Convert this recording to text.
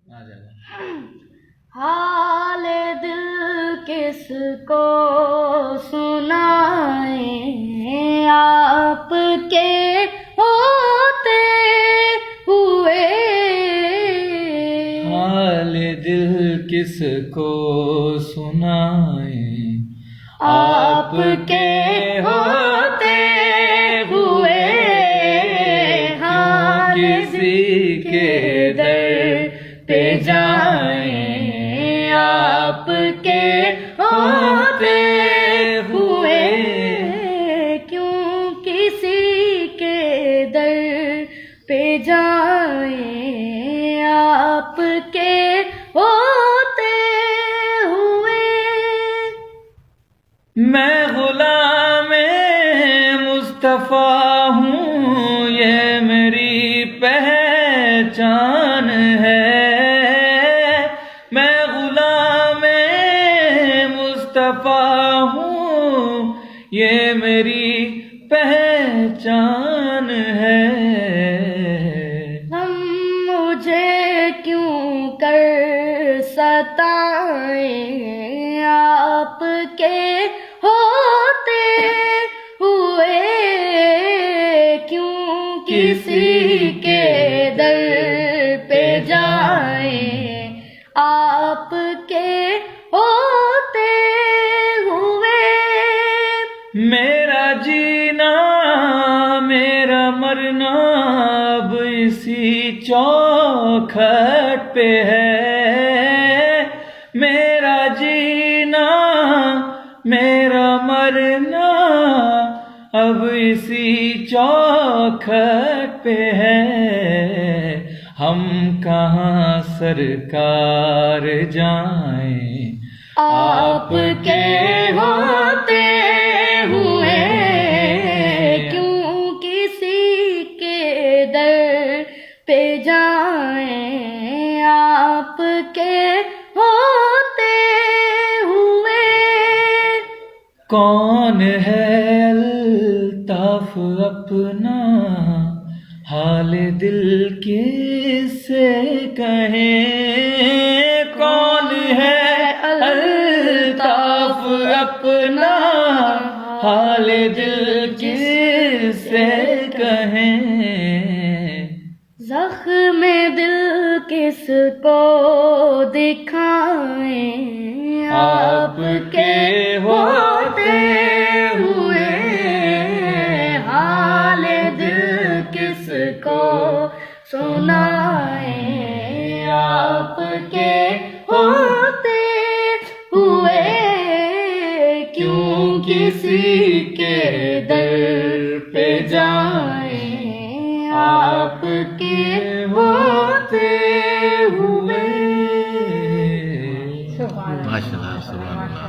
आ जाएगा। हाल दिल किसको सुनाए, आपके होते हुए। हाल दिल किसको सुनाए, आपके होते हुए। हाँ, किसी के दर पे जाएं, आपके होते हुए। क्यों किसी के दर पे जाएं, आपके होते हुए। मैं गुलाम मुस्तफा हूँ, ये मेरी पहचान है। मैं गुलाम मुस्तफा हूँ, ये मेरी पहचान है। हम मुझे क्यों कर सताएं, आपके होते हुए। क्यों किसी के दर पे जाएं, आपके होते हुए। मेरा जीना मेरा मरना अब इसी चौखट पे है। मेरा जीना मेरा मरना अब इसी चौखट पे है। हम कहाँ सरकार जाएं, आपके होते हुए। क्यों किसी के दर पे जाएं, आपके होते हुए। कौन है अल्ताफ अपना हाल दिल किससे कहें। कौन है अल्ताफ अपना हाल दिल किससे कहें। ज़ख्म दिल किसको दिखाएं, आपके होते हुए। हाल दिल किसको सुनाएं, आपके होते हुए। क्यों किसी के दर पे जाएं, आपके होते हुए। माशाल्लाह, सुभान अल्लाह।